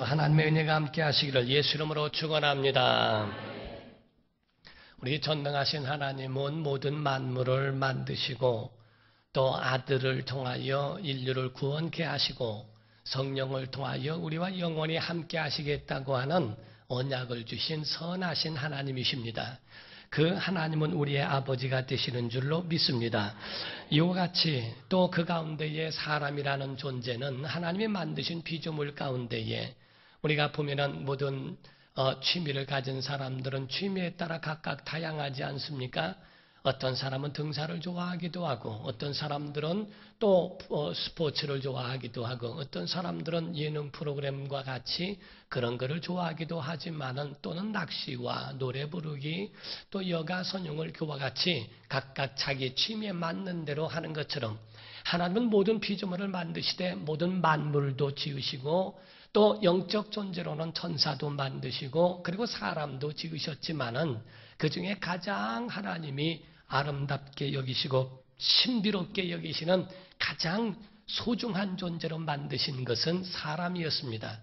하나님의 은혜가 함께 하시기를 예수 이름으로 축원합니다. 우리 전능하신 하나님은 모든 만물을 만드시고 또 아들을 통하여 인류를 구원케 하시고 성령을 통하여 우리와 영원히 함께 하시겠다고 하는 언약을 주신 선하신 하나님이십니다. 그 하나님은 우리의 아버지가 되시는 줄로 믿습니다. 이와 같이 또 그 가운데에 사람이라는 존재는 하나님이 만드신 피조물 가운데에 우리가 보면은 모든 취미를 가진 사람들은 취미에 따라 각각 다양하지 않습니까? 어떤 사람은 등산을 좋아하기도 하고 어떤 사람들은 또 스포츠를 좋아하기도 하고 어떤 사람들은 예능 프로그램과 같이 그런 거를 좋아하기도 하지만은 또는 낚시와 노래 부르기 또 여가 선용을 그와 같이 각각 자기 취미에 맞는 대로 하는 것처럼 하나님은 모든 피조물을 만드시되 모든 만물도 지으시고 또 영적 존재로는 천사도 만드시고 그리고 사람도 지으셨지만은 그 중에 가장 하나님이 아름답게 여기시고 신비롭게 여기시는 가장 소중한 존재로 만드신 것은 사람이었습니다.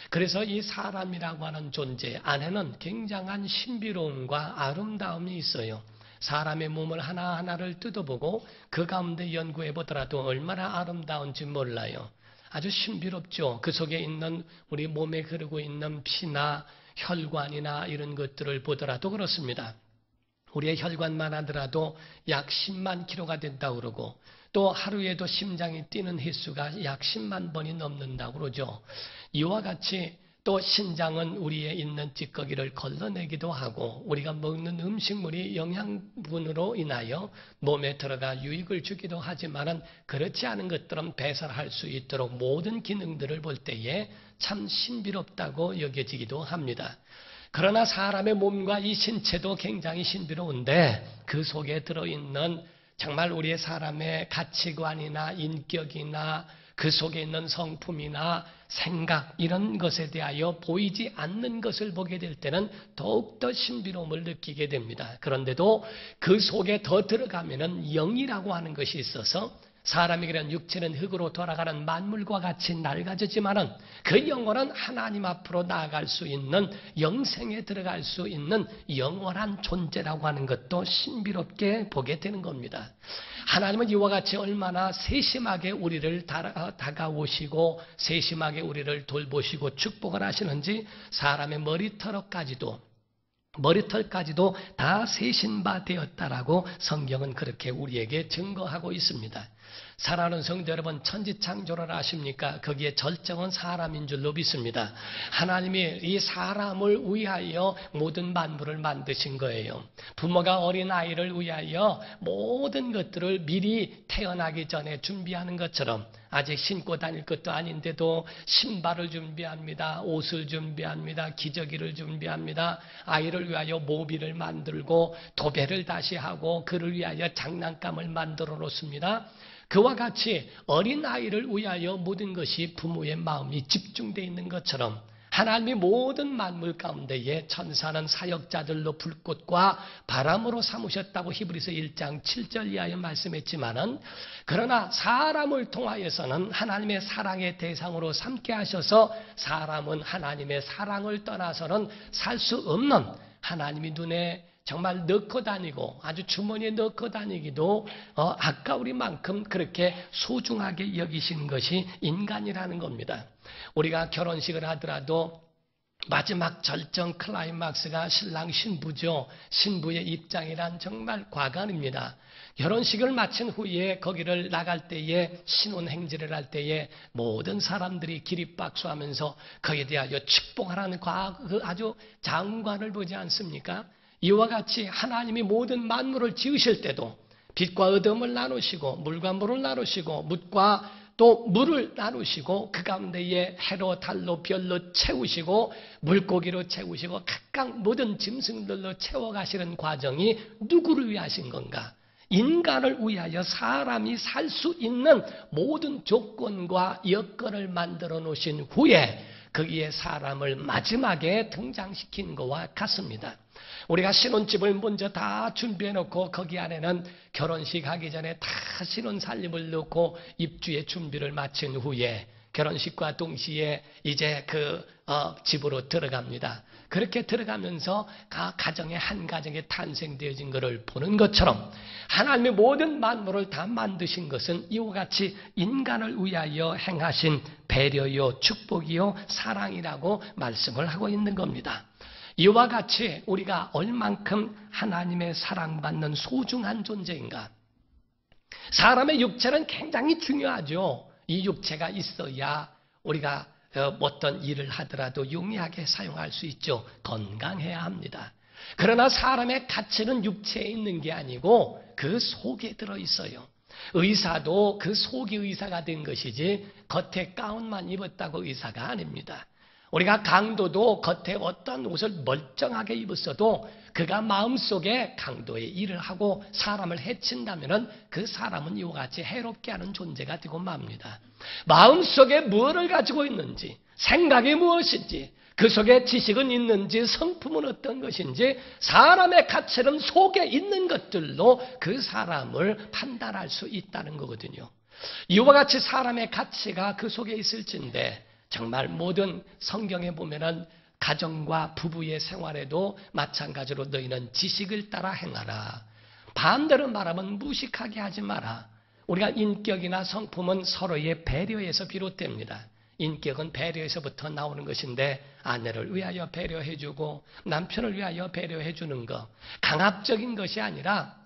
그래서 이 사람이라고 하는 존재 안에는 굉장한 신비로움과 아름다움이 있어요. 사람의 몸을 하나하나를 뜯어보고 그 가운데 연구해 보더라도 얼마나 아름다운지 몰라요. 아주 신비롭죠. 그 속에 있는 우리 몸에 흐르고 있는 피나 혈관이나 이런 것들을 보더라도 그렇습니다. 우리의 혈관만 하더라도 약 10만 킬로가 된다고 그러고 또 하루에도 심장이 뛰는 횟수가 약 10만 번이 넘는다고 그러죠. 이와 같이 또 신장은 우리에 있는 찌꺼기를 걸러내기도 하고 우리가 먹는 음식물이 영양분으로 인하여 몸에 들어가 유익을 주기도 하지만은 그렇지 않은 것들은 배설할 수 있도록 모든 기능들을 볼 때에 참 신비롭다고 여겨지기도 합니다. 그러나 사람의 몸과 이 신체도 굉장히 신비로운데 그 속에 들어있는 정말 우리의 사람의 가치관이나 인격이나 그 속에 있는 성품이나 생각 이런 것에 대하여 보이지 않는 것을 보게 될 때는 더욱더 신비로움을 느끼게 됩니다. 그런데도 그 속에 더 들어가면은 영이라고 하는 것이 있어서 사람이 그런 육체는 흙으로 돌아가는 만물과 같이 낡아지지만은 그 영혼은 하나님 앞으로 나아갈 수 있는 영생에 들어갈 수 있는 영원한 존재라고 하는 것도 신비롭게 보게 되는 겁니다. 하나님은 이와 같이 얼마나 세심하게 우리를 다가오시고 세심하게 우리를 돌보시고 축복을 하시는지 사람의 머리털까지도 다 세신 바 되었다라고 성경은 그렇게 우리에게 증거하고 있습니다. 사랑하는 성도 여러분, 천지창조를 아십니까? 거기에 절정은 사람인 줄로 믿습니다. 하나님이 이 사람을 위하여 모든 만물을 만드신 거예요. 부모가 어린아이를 위하여 모든 것들을 미리 태어나기 전에 준비하는 것처럼 아직 신고 다닐 것도 아닌데도 신발을 준비합니다. 옷을 준비합니다. 기저귀를 준비합니다. 아이를 위하여 모비를 만들고 도배를 다시 하고 그를 위하여 장난감을 만들어 놓습니다. 그와 같이 어린아이를 위하여 모든 것이 부모의 마음이 집중되어 있는 것처럼 하나님이 모든 만물 가운데에 천사는 사역자들로 불꽃과 바람으로 삼으셨다고 히브리서 1장 7절 이하에 말씀했지만은 그러나 사람을 통하여서는 하나님의 사랑의 대상으로 삼게 하셔서 사람은 하나님의 사랑을 떠나서는 살 수 없는 하나님이 눈에 정말 넣고 다니고 아주 주머니에 넣고 다니기도 아까우리만큼 그렇게 소중하게 여기신 것이 인간이라는 겁니다. 우리가 결혼식을 하더라도 마지막 절정 클라이막스가 신랑 신부죠. 신부의 입장이란 정말 과관입니다. 결혼식을 마친 후에 거기를 나갈 때에 신혼행진을 할 때에 모든 사람들이 기립박수하면서 그에 대하여 축복하라는 그 아주 장관을 보지 않습니까? 이와 같이 하나님이 모든 만물을 지으실 때도 빛과 어둠을 나누시고 물과 물을 나누시고 묻과 또 물을 나누시고 그 가운데에 해로 달로 별로 채우시고 물고기로 채우시고 각각 모든 짐승들로 채워가시는 과정이 누구를 위하신 건가? 인간을 위하여 사람이 살 수 있는 모든 조건과 여건을 만들어 놓으신 후에 거기에 사람을 마지막에 등장시킨 것과 같습니다. 우리가 신혼집을 먼저 다 준비해 놓고 거기 안에는 결혼식 하기 전에 다 신혼 살림을 넣고 입주의 준비를 마친 후에 결혼식과 동시에 이제 집으로 들어갑니다. 그렇게 들어가면서 가정의 한 가정에 탄생되어진 것을 보는 것처럼 하나님의 모든 만물을 다 만드신 것은 이와 같이 인간을 위하여 행하신 배려요, 축복이요, 사랑이라고 말씀을 하고 있는 겁니다. 이와 같이 우리가 얼만큼 하나님의 사랑받는 소중한 존재인가? 사람의 육체는 굉장히 중요하죠. 이 육체가 있어야 우리가 어떤 일을 하더라도 용이하게 사용할 수 있죠. 건강해야 합니다. 그러나 사람의 가치는 육체에 있는 게 아니고 그 속에 들어있어요. 의사도 그 속이 의사가 된 것이지 겉에 가운만 입었다고 의사가 아닙니다. 우리가 강도도 겉에 어떤 옷을 멀쩡하게 입었어도 그가 마음속에 강도의 일을 하고 사람을 해친다면 그 사람은 이와 같이 해롭게 하는 존재가 되고 맙니다. 마음속에 무엇을 가지고 있는지, 생각이 무엇인지, 그 속에 지식은 있는지, 성품은 어떤 것인지, 사람의 가치는 속에 있는 것들로 그 사람을 판단할 수 있다는 거거든요. 이와 같이 사람의 가치가 그 속에 있을진데 정말 모든 성경에 보면은 가정과 부부의 생활에도 마찬가지로 너희는 지식을 따라 행하라. 반대로 말하면 무식하게 하지 마라. 우리가 인격이나 성품은 서로의 배려에서 비롯됩니다. 인격은 배려에서부터 나오는 것인데 아내를 위하여 배려해주고 남편을 위하여 배려해주는 것, 강압적인 것이 아니라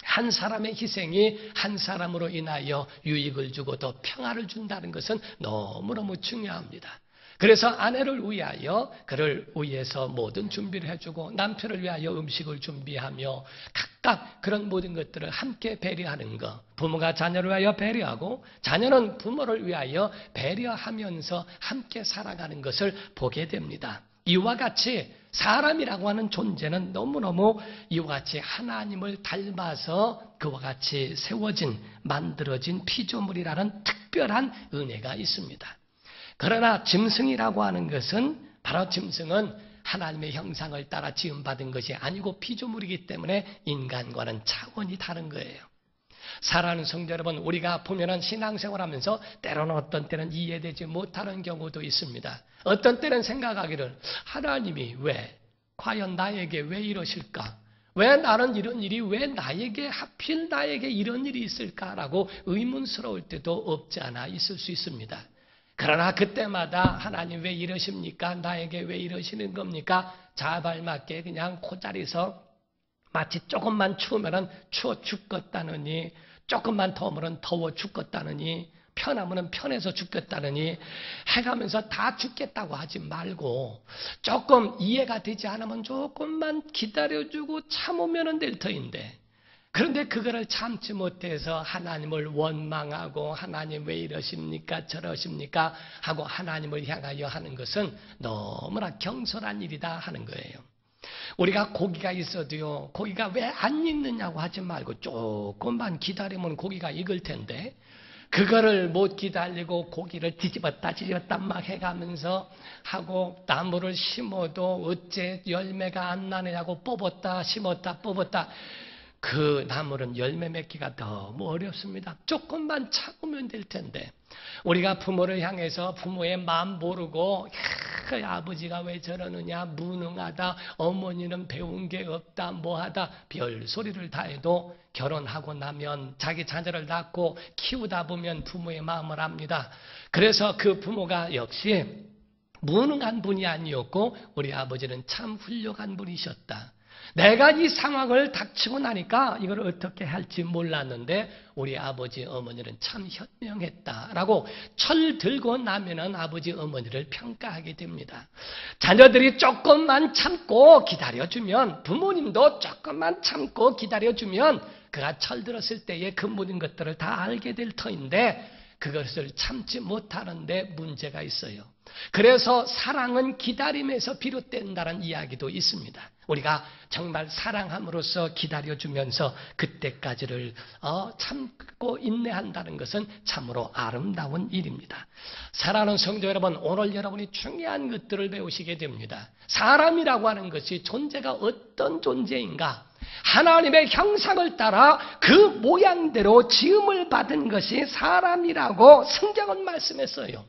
한 사람의 희생이 한 사람으로 인하여 유익을 주고 더 평화를 준다는 것은 너무너무 중요합니다. 그래서 아내를 위하여 그를 위해서 모든 준비를 해주고 남편을 위하여 음식을 준비하며 각각 그런 모든 것들을 함께 배려하는 것, 부모가 자녀를 위하여 배려하고 자녀는 부모를 위하여 배려하면서 함께 살아가는 것을 보게 됩니다. 이와 같이 사람이라고 하는 존재는 너무너무 이와 같이 하나님을 닮아서 그와 같이 세워진, 만들어진 피조물이라는 특별한 은혜가 있습니다. 그러나 짐승이라고 하는 것은 바로 짐승은 하나님의 형상을 따라 지음받은 것이 아니고 피조물이기 때문에 인간과는 차원이 다른 거예요. 사랑하는 성도 여러분, 우리가 보면은 신앙생활하면서 때로는 어떤 때는 이해되지 못하는 경우도 있습니다. 어떤 때는 생각하기를 하나님이 왜, 과연 나에게 왜 이러실까? 왜 나는 이런 일이 왜 나에게 하필 나에게 이런 일이 있을까라고 의문스러울 때도 없지 않아 있을 수 있습니다. 그러나 그때마다 하나님 왜 이러십니까? 나에게 왜 이러시는 겁니까? 자발맞게 그냥 코자리에서 마치 조금만 추우면 추워 죽겠다느니 조금만 더우면 더워 죽겠다느니 편하면 편해서 죽겠다느니 해가면서 다 죽겠다고 하지 말고 조금 이해가 되지 않으면 조금만 기다려주고 참으면 될 터인데 그런데 그거를 참지 못해서 하나님을 원망하고 하나님 왜 이러십니까 저러십니까 하고 하나님을 향하여 하는 것은 너무나 경솔한 일이다 하는 거예요. 우리가 고기가 있어도요, 고기가 왜 안 익느냐고 하지 말고 조금만 기다리면 고기가 익을 텐데 그거를 못 기다리고 고기를 뒤집었다 막 해가면서 하고 나무를 심어도 어째 열매가 안 나느냐고 뽑았다 심었다 뽑았다. 그 나무는 열매 맺기가 너무 어렵습니다. 조금만 참으면 될 텐데 우리가 부모를 향해서 부모의 마음 모르고 아버지가 왜 저러느냐 무능하다 어머니는 배운 게 없다 뭐하다 별소리를 다 해도 결혼하고 나면 자기 자녀를 낳고 키우다 보면 부모의 마음을 압니다. 그래서 그 부모가 역시 무능한 분이 아니었고 우리 아버지는 참 훌륭한 분이셨다. 내가 이 상황을 닥치고 나니까 이걸 어떻게 할지 몰랐는데 우리 아버지 어머니는 참 현명했다라고 철 들고 나면은 아버지 어머니를 평가하게 됩니다. 자녀들이 조금만 참고 기다려주면 부모님도 조금만 참고 기다려주면 그가 철 들었을 때의 그 모든 것들을 다 알게 될 터인데 그것을 참지 못하는 데 문제가 있어요. 그래서 사랑은 기다림에서 비롯된다는 이야기도 있습니다. 우리가 정말 사랑함으로써 기다려주면서 그때까지를 참고 인내한다는 것은 참으로 아름다운 일입니다. 사랑하는 성도 여러분, 오늘 여러분이 중요한 것들을 배우시게 됩니다. 사람이라고 하는 것이 존재가 어떤 존재인가? 하나님의 형상을 따라 그 모양대로 지음을 받은 것이 사람이라고 성경은 말씀했어요.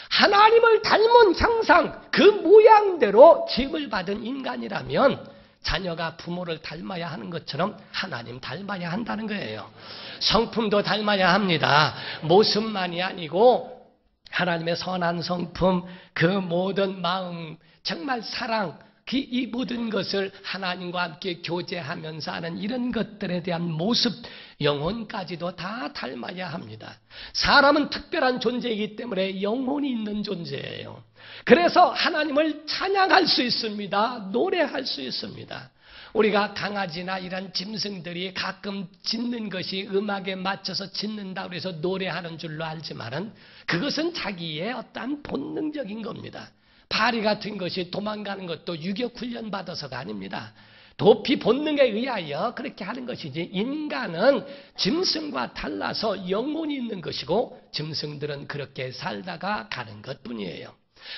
하나님을 닮은 형상, 그 모양대로 지음을 받은 인간이라면 자녀가 부모를 닮아야 하는 것처럼 하나님 닮아야 한다는 거예요. 성품도 닮아야 합니다. 모습만이 아니고 하나님의 선한 성품, 그 모든 마음, 정말 사랑, 이 모든 것을 하나님과 함께 교제하면서 하는 이런 것들에 대한 모습, 영혼까지도 다 닮아야 합니다. 사람은 특별한 존재이기 때문에 영혼이 있는 존재예요. 그래서 하나님을 찬양할 수 있습니다. 노래할 수 있습니다. 우리가 강아지나 이런 짐승들이 가끔 짖는 것이 음악에 맞춰서 짖는다고 해서 노래하는 줄로 알지만은 그것은 자기의 어떠한 본능적인 겁니다. 파리 같은 것이 도망가는 것도 유격 훈련 받아서가 아닙니다. 도피 본능에 의하여 그렇게 하는 것이지, 인간은 짐승과 달라서 영혼이 있는 것이고 짐승들은 그렇게 살다가 가는 것뿐이에요.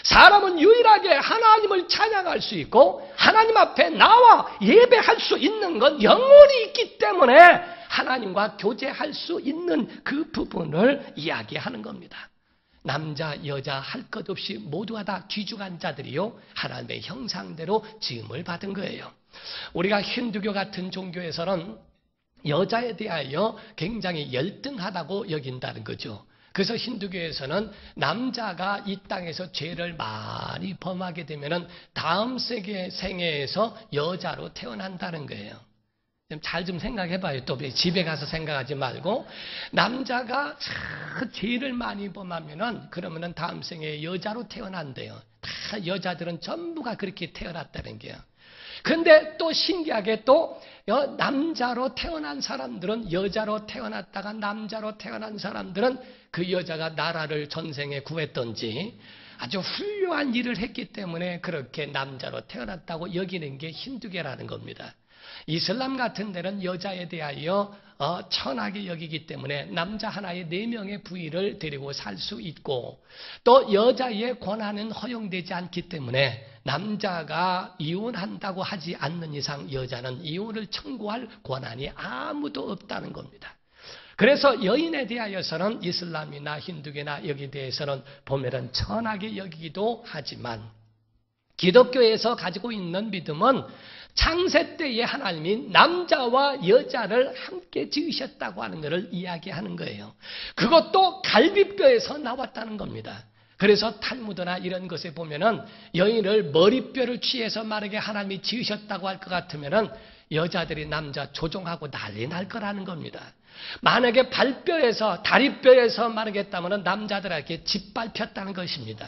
사람은 유일하게 하나님을 찬양할 수 있고 하나님 앞에 나와 예배할 수 있는 건 영혼이 있기 때문에 하나님과 교제할 수 있는 그 부분을 이야기하는 겁니다. 남자, 여자 할 것 없이 모두가 다 귀중한 자들이요, 하나님의 형상대로 지음을 받은 거예요. 우리가 힌두교 같은 종교에서는 여자에 대하여 굉장히 열등하다고 여긴다는 거죠. 그래서 힌두교에서는 남자가 이 땅에서 죄를 많이 범하게 되면은 다음 세계 생애에서 여자로 태어난다는 거예요. 잘 좀 생각해봐요. 또 집에 가서 생각하지 말고, 남자가 죄를 많이 범하면은 그러면은 다음 생에 여자로 태어난대요. 다 여자들은 전부가 그렇게 태어났다는 게요. 근데 또 신기하게 또 남자로 태어난 사람들은, 여자로 태어났다가 남자로 태어난 사람들은 그 여자가 나라를 전생에 구했던지 아주 훌륭한 일을 했기 때문에 그렇게 남자로 태어났다고 여기는 게 힌두교라는 겁니다. 이슬람 같은 데는 여자에 대하여 천하게 여기기 때문에 남자 하나에 4명의 부인을 데리고 살 수 있고, 또 여자의 권한은 허용되지 않기 때문에 남자가 이혼한다고 하지 않는 이상 여자는 이혼을 청구할 권한이 아무도 없다는 겁니다. 그래서 여인에 대하여서는 이슬람이나 힌두교나 여기에 대해서는 보면은 천하게 여기기도 하지만, 기독교에서 가지고 있는 믿음은 창세 때에 하나님이 남자와 여자를 함께 지으셨다고 하는 것을 이야기하는 거예요. 그것도 갈비뼈에서 나왔다는 겁니다. 그래서 탈무드나 이런 것에 보면은 여인을 머리뼈를 취해서 만약에 하나님이 지으셨다고 할 것 같으면은 여자들이 남자 조종하고 난리 날 거라는 겁니다. 만약에 발뼈에서, 다리뼈에서 말하겠다면 남자들에게 짓밟혔다는 것입니다.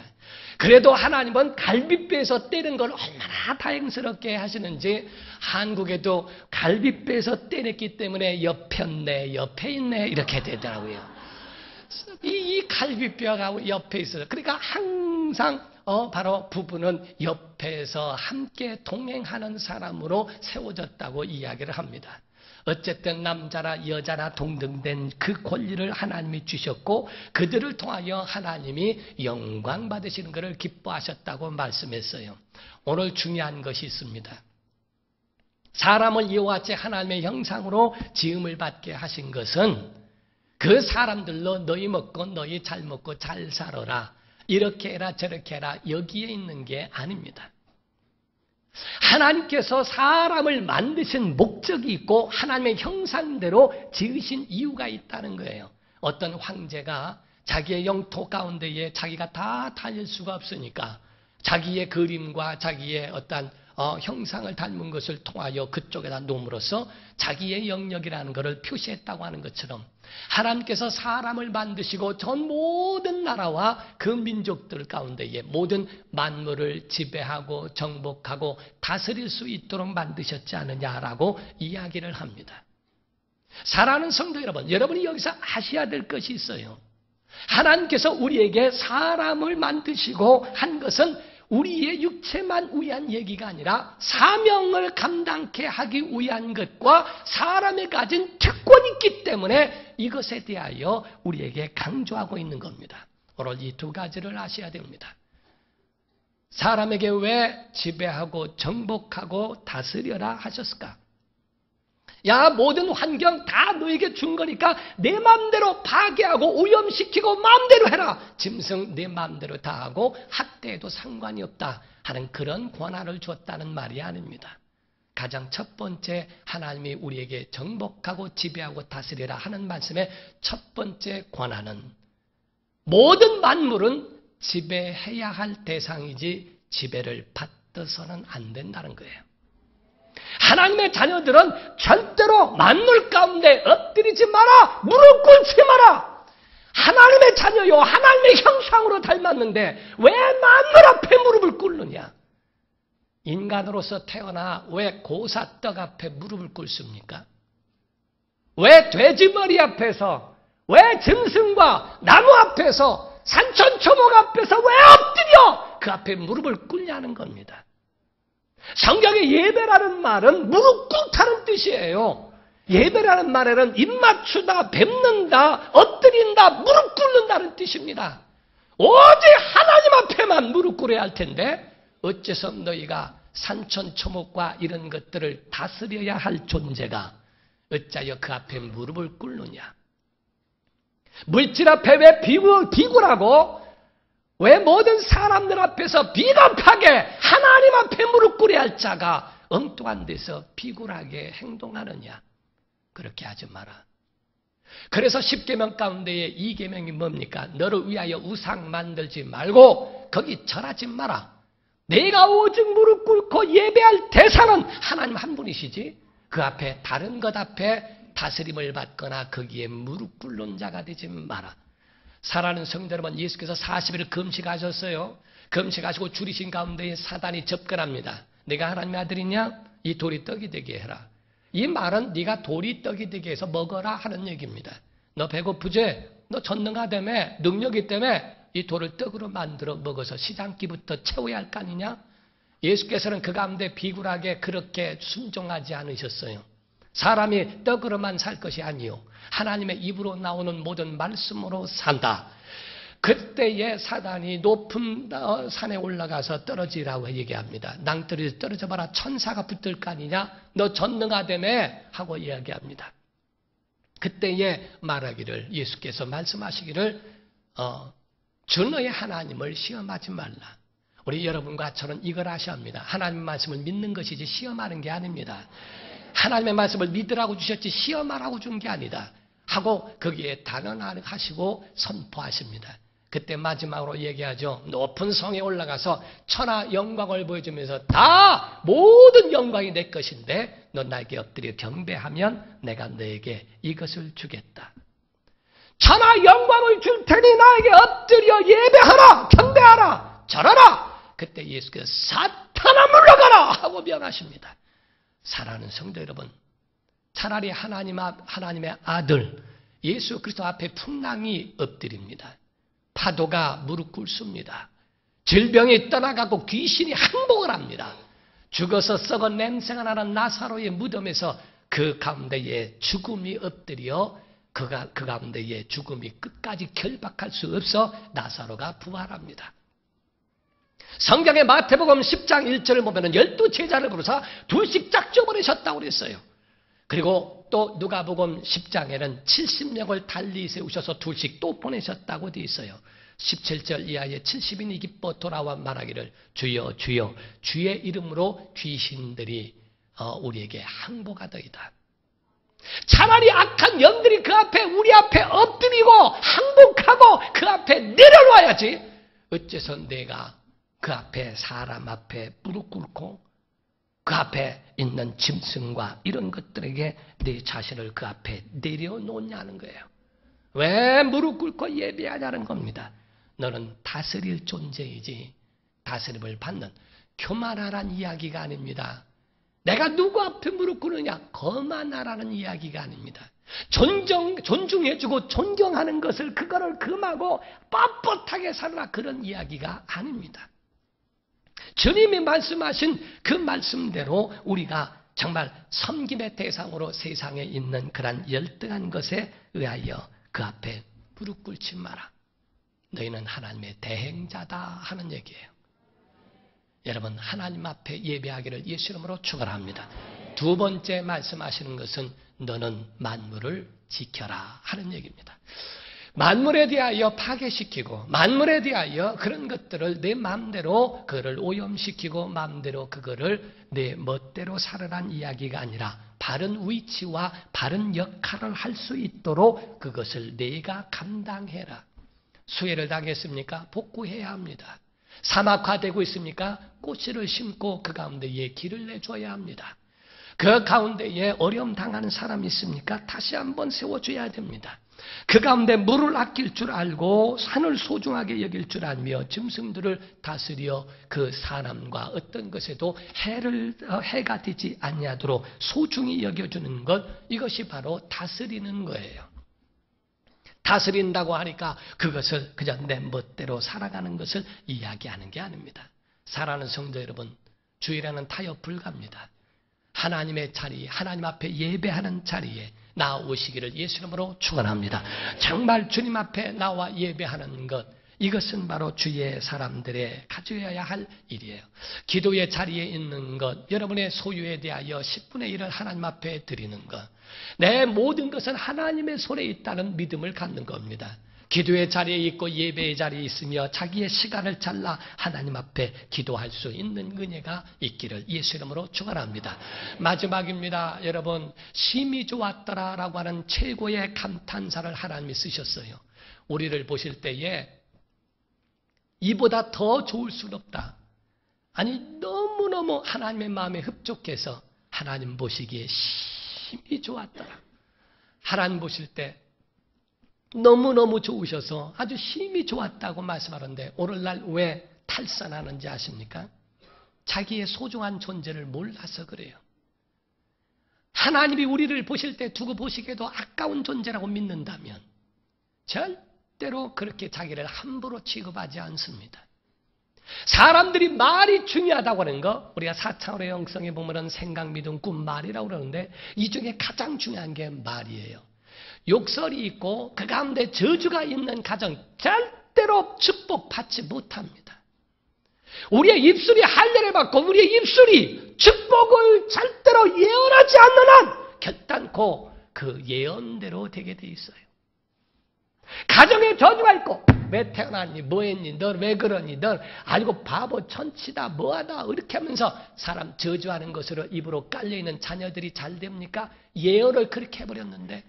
그래도 하나님은 갈비뼈에서 때린 걸 얼마나 다행스럽게 하시는지, 한국에도 갈비뼈에서 때렸기 때문에 옆에 있네, 옆에 있네 이렇게 되더라고요. 이 갈비뼈가 옆에 있어요. 그러니까 항상 바로 부부는 옆에서 함께 동행하는 사람으로 세워졌다고 이야기를 합니다. 어쨌든 남자나 여자나 동등된 그 권리를 하나님이 주셨고, 그들을 통하여 하나님이 영광 받으시는 것을 기뻐하셨다고 말씀했어요. 오늘 중요한 것이 있습니다. 사람을 이와 같이 하나님의 형상으로 지음을 받게 하신 것은 그 사람들로 너희 먹고 너희 잘 먹고 잘 살아라, 이렇게 해라 저렇게 해라, 여기에 있는 게 아닙니다. 하나님께서 사람을 만드신 목적이 있고 하나님의 형상대로 지으신 이유가 있다는 거예요. 어떤 황제가 자기의 영토 가운데에 자기가 다 다닐 수가 없으니까 자기의 그림과 자기의 어떤 형상을 닮은 것을 통하여 그쪽에다 놓음으로써 자기의 영역이라는 것을 표시했다고 하는 것처럼, 하나님께서 사람을 만드시고 전 모든 나라와 그 민족들 가운데에 모든 만물을 지배하고 정복하고 다스릴 수 있도록 만드셨지 않느냐라고 이야기를 합니다. 사랑하는 성도 여러분, 여러분이 여기서 아셔야 될 것이 있어요. 하나님께서 우리에게 사람을 만드시고 한 것은 우리의 육체만 위한 얘기가 아니라 사명을 감당케 하기 위한 것과 사람이 가진 특권이 있기 때문에 이것에 대하여 우리에게 강조하고 있는 겁니다. 오늘 이 두 가지를 아셔야 됩니다. 사람에게 왜 지배하고 정복하고 다스려라 하셨을까? 야, 모든 환경 다 너에게 준 거니까 내 마음대로 파괴하고 오염시키고 마음대로 해라. 짐승 내 마음대로 다 하고 학대해도 상관이 없다 하는 그런 권한을 줬다는 말이 아닙니다. 가장 첫 번째 하나님이 우리에게 정복하고 지배하고 다스리라 하는 말씀의 첫 번째 권한은 모든 만물은 지배해야 할 대상이지 지배를 받아서는 안 된다는 거예요. 하나님의 자녀들은 절대로 만물 가운데 엎드리지 마라, 무릎 꿇지 마라. 하나님의 자녀요, 하나님의 형상으로 닮았는데 왜 만물 앞에 무릎을 꿇느냐? 인간으로서 태어나 왜 고사떡 앞에 무릎을 꿇습니까? 왜 돼지머리 앞에서, 왜 짐승과 나무 앞에서, 산천초목 앞에서 왜 엎드려 그 앞에 무릎을 꿇냐는 겁니다. 성경의 예배라는 말은 무릎 꿇다는 뜻이에요. 예배라는 말에는 입 맞추다, 뵙는다, 엎드린다, 무릎 꿇는다는 뜻입니다. 오직 하나님 앞에만 무릎 꿇어야 할 텐데 어째서 너희가 산천초목과 이런 것들을 다스려야 할 존재가 어찌하여 그 앞에 무릎을 꿇느냐? 물질 앞에 왜 비굴하고 왜 모든 사람들 앞에서 비겁하게 하나님 앞에 무릎 꿇어야 할 자가 엉뚱한 데서 비굴하게 행동하느냐? 그렇게 하지 마라. 그래서 10계명 가운데의 2계명이 뭡니까? 너를 위하여 우상 만들지 말고 거기 절하지 마라. 내가 오직 무릎 꿇고 예배할 대상은 하나님 한 분이시지 그 앞에 다른 것 앞에 다스림을 받거나 거기에 무릎 꿇는 자가 되지 마라. 사랑하는 성도 여러분, 예수께서 40일 금식하셨어요. 금식하시고 줄이신 가운데 사단이 접근합니다. 내가 하나님의 아들이냐? 이 돌이 떡이 되게 해라. 이 말은 네가 돌이 떡이 되게 해서 먹어라 하는 얘기입니다. 너 배고프지? 너 전능하다며 능력이 때문에 이 돌을 떡으로 만들어 먹어서 시장기부터 채워야 할 거 아니냐? 예수께서는 그 가운데 비굴하게 그렇게 순종하지 않으셨어요. 사람이 떡으로만 살 것이 아니요 하나님의 입으로 나오는 모든 말씀으로 산다. 그때에 사단이 높은 산에 올라가서 떨어지라고 얘기합니다. 낭떠러지 떨어져 봐라. 천사가 붙을 거 아니냐? 너 전능하다며 하고 이야기합니다. 그때에 말하기를 예수께서 말씀하시기를 주 너의 하나님을 시험하지 말라. 우리 여러분과 저는 이걸 아셔야 합니다. 하나님의 말씀을 믿는 것이지 시험하는 게 아닙니다. 하나님의 말씀을 믿으라고 주셨지 시험하라고 준 게 아니다. 하고 거기에 단언하시고 선포하십니다. 그때 마지막으로 얘기하죠. 높은 성에 올라가서 천하 영광을 보여주면서 다 모든 영광이 내 것인데 너 나에게 엎드려 경배하면 내가 너에게 이것을 주겠다. 천하 영광을 줄 테니 나에게 엎드려 예배하라, 경배하라, 절하라. 그때 예수께서 사탄아 물러가라 하고 명하십니다. 사랑하는 성도 여러분, 차라리 하나님의 아들 예수 그리스도 앞에 풍랑이 엎드립니다. 파도가 무릎 꿇습니다. 질병이 떠나가고 귀신이 항복을 합니다. 죽어서 썩은 냄새가 나는 나사로의 무덤에서 그 가운데에 죽음이 엎드려 그 가운데에 죽음이 끝까지 결박할 수 없어 나사로가 부활합니다. 성경의 마태복음 10장 1절을 보면 12제자를 부르사 둘씩 짝져 버리셨다고 그랬어요. 그리고 또 누가복음 10장에는 70명을 달리 세우셔서 둘씩 또 보내셨다고 되어 있어요. 17절 이하에 70인이 기뻐 돌아와 말하기를 주여 주여 주의 이름으로 귀신들이 우리에게 항복하더이다. 차라리 악한 영들이 그 앞에 우리 앞에 엎드리고 항복하고 그 앞에 내려놔야지 어째서 내가 그 앞에 사람 앞에 무릎 꿇고 그 앞에 있는 짐승과 이런 것들에게 내 자신을 그 앞에 내려놓냐는 거예요. 왜 무릎 꿇고 예배하냐는 겁니다. 너는 다스릴 존재이지 다스림을 받는 교만하라는 이야기가 아닙니다. 내가 누구 앞에 무릎 꿇느냐 거만하라는 이야기가 아닙니다. 존중해주고 존경하는 것을 그거를 금하고 뻣뻣하게 살아라 그런 이야기가 아닙니다. 주님이 말씀하신 그 말씀대로 우리가 정말 섬김의 대상으로 세상에 있는 그런 열등한 것에 의하여 그 앞에 무릎 꿇지 마라. 너희는 하나님의 대행자다 하는 얘기예요. 여러분 하나님 앞에 예배하기를 예수 이름으로 축원합니다. 두 번째 말씀하시는 것은 너는 만물을 지켜라 하는 얘기입니다. 만물에 대하여 파괴시키고 만물에 대하여 그런 것들을 내 마음대로 그거를 오염시키고 마음대로 그거를 내 멋대로 살아란 이야기가 아니라 바른 위치와 바른 역할을 할 수 있도록 그것을 내가 감당해라. 수해를 당했습니까? 복구해야 합니다. 사막화되고 있습니까? 꽃을 심고 그 가운데에 길을 내줘야 합니다. 그 가운데에 어려움 당하는 사람이 있습니까? 다시 한번 세워줘야 됩니다. 그 가운데 물을 아낄 줄 알고 산을 소중하게 여길 줄 알며 짐승들을 다스려 그 사람과 어떤 것에도 해가 되지 아니하도록 소중히 여겨주는 것, 이것이 바로 다스리는 거예요. 다스린다고 하니까 그것을 그냥 내 멋대로 살아가는 것을 이야기하는 게 아닙니다. 사랑하는 성도 여러분, 주일에는 타협 불가합니다. 하나님의 자리, 하나님 앞에 예배하는 자리에 나오시기를 예수 이름으로 축원합니다. 정말 주님 앞에 나와 예배하는 것, 이것은 바로 주의 사람들의 가져야 할 일이에요. 기도의 자리에 있는 것, 여러분의 소유에 대하여 10분의 1을 하나님 앞에 드리는 것, 내 모든 것은 하나님의 손에 있다는 믿음을 갖는 겁니다. 기도의 자리에 있고 예배의 자리에 있으며 자기의 시간을 잘라 하나님 앞에 기도할 수 있는 은혜가 있기를 예수 이름으로 축원합니다. 마지막입니다. 여러분, 심히 좋았더라라고 하는 최고의 감탄사를 하나님이 쓰셨어요. 우리를 보실 때에 이보다 더 좋을 수는 없다. 아니 너무너무 하나님의 마음에 흡족해서 하나님 보시기에 심히 좋았더라. 하나님 보실 때 너무너무 좋으셔서 아주 심히 좋았다고 말씀하는데 오늘날 왜 탈선하는지 아십니까? 자기의 소중한 존재를 몰라서 그래요. 하나님이 우리를 보실 때 두고 보시기에도 아까운 존재라고 믿는다면 절대로 그렇게 자기를 함부로 취급하지 않습니다. 사람들이 말이 중요하다고 하는 거, 우리가 사창으로 영성에 보면 생각, 믿음, 꿈, 말이라고 그러는데 이 중에 가장 중요한 게 말이에요. 욕설이 있고 그 가운데 저주가 있는 가정 절대로 축복받지 못합니다. 우리의 입술이 할례를 받고 우리의 입술이 축복을 절대로 예언하지 않는 한 결단코 그 예언대로 되게 돼 있어요. 가정에 저주가 있고 왜 태어났니? 뭐 했니? 너 왜 그러니? 너 아니고 바보 천치다 뭐하다 이렇게 하면서 사람 저주하는 것으로 입으로 깔려있는 자녀들이 잘 됩니까? 예언을 그렇게 해버렸는데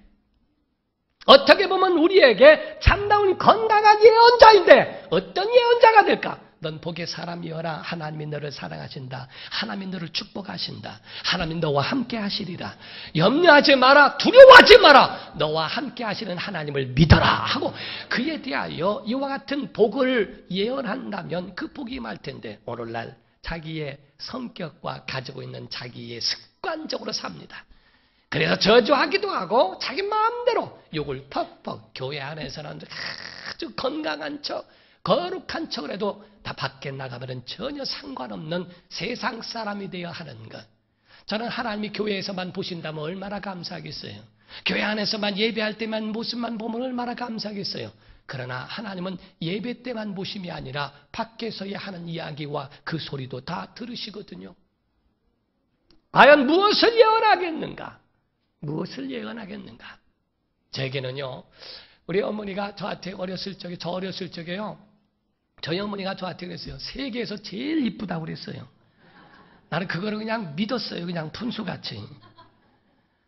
어떻게 보면 우리에게 참다운 건강한 예언자인데 어떤 예언자가 될까? 넌 복의 사람이여라. 하나님이 너를 사랑하신다. 하나님이 너를 축복하신다. 하나님이 너와 함께 하시리라. 염려하지 마라. 두려워하지 마라. 너와 함께 하시는 하나님을 믿어라 하고 그에 대하여 이와 같은 복을 예언한다면 그 복이 임할 텐데 오늘날 자기의 성격과 가지고 있는 자기의 습관적으로 삽니다. 그래서 저주하기도 하고 자기 마음대로 욕을 퍽퍽, 교회 안에서는 아주 건강한 척, 거룩한 척을 해도 다 밖에 나가면 전혀 상관없는 세상 사람이 되어 하는 것. 저는 하나님이 교회에서만 보신다면 얼마나 감사하겠어요. 교회 안에서만 예배할 때만 모습만 보면 얼마나 감사하겠어요. 그러나 하나님은 예배 때만 보심이 아니라 밖에서의 하는 이야기와 그 소리도 다 들으시거든요. 과연 무엇을 예언하겠는가? 무엇을 예언하겠는가? 제게는요, 우리 어머니가 저한테 어렸을 적에요, 저희 어머니가 저한테 그랬어요. 세계에서 제일 이쁘다고 그랬어요. 나는 그거를 그냥 믿었어요. 그냥 푼수같이.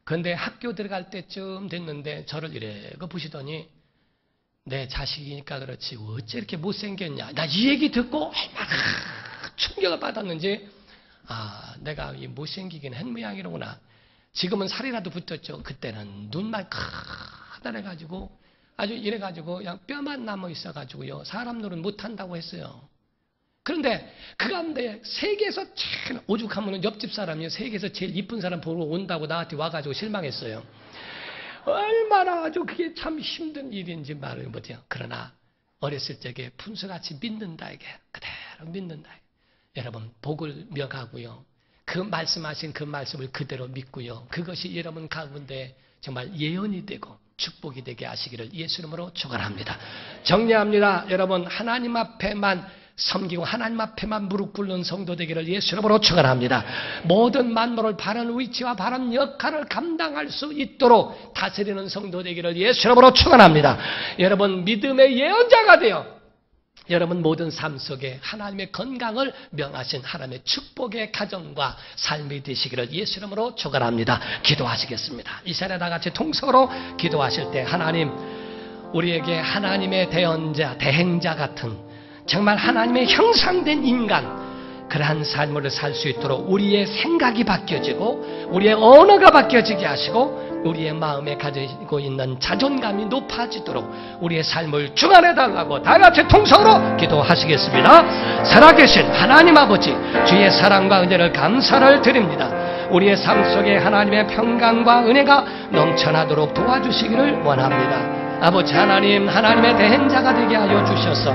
그런데 학교 들어갈 때쯤 됐는데 저를 이래가 보시더니 내 자식이니까 그렇지 어째 이렇게 못생겼냐. 나 이 얘기 듣고 얼마나 충격을 받았는지 내가 이 못생기긴 한 모양이로구나. 지금은 살이라도 붙었죠. 그때는 눈만 커다래가지고 아주 이래가지고 그냥 뼈만 남아 있어가지고요. 사람 노릇 못한다고 했어요. 그런데 그 가운데 세계에서 제일 오죽하면 옆집 사람이요. 세계에서 제일 이쁜 사람 보러 온다고 나한테 와가지고 실망했어요. 얼마나 아주 그게 참 힘든 일인지 말을 못해요. 그러나 어렸을 적에 분수같이 믿는다 이게 그대로 믿는다. 여러분 복을 명하고요. 그 말씀하신 그 말씀을 그대로 믿고요. 그것이 여러분 가운데 정말 예언이 되고 축복이 되게 하시기를 예수 이름으로 축원합니다. 정리합니다. 여러분 하나님 앞에만 섬기고 하나님 앞에만 무릎 꿇는 성도 되기를 예수 이름으로 축원합니다. 모든 만물을 바른 위치와 바른 역할을 감당할 수 있도록 다스리는 성도 되기를 예수 이름으로 축원합니다. 여러분 믿음의 예언자가 되어 여러분 모든 삶 속에 하나님의 건강을 명하신 하나님의 축복의 가정과 삶이 되시기를 예수 이름으로 축원합니다. 기도하시겠습니다. 이 시간에 다 같이 통성으로 기도하실 때 하나님 우리에게 하나님의 대언자 대행자 같은 정말 하나님의 형상된 인간 그러한 삶을 살 수 있도록 우리의 생각이 바뀌어지고 우리의 언어가 바뀌어지게 하시고 우리의 마음에 가지고 있는 자존감이 높아지도록 우리의 삶을 주관해달라고 다 같이 통성으로 기도하시겠습니다. 살아계신 하나님 아버지 주의 사랑과 은혜를 감사를 드립니다. 우리의 삶 속에 하나님의 평강과 은혜가 넘쳐나도록 도와주시기를 원합니다. 아버지 하나님 하나님의 대행자가 되게 하여 주셔서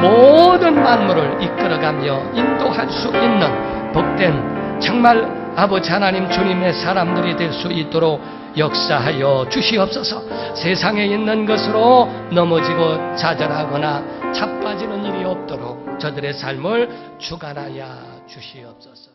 모든 만물을 이끌어가며 인도할 수 있는 복된 정말 아버지 하나님 주님의 사람들이 될 수 있도록 역사하여 주시옵소서. 세상에 있는 것으로 넘어지고 좌절하거나 자빠지는 일이 없도록 저들의 삶을 주관하여 주시옵소서.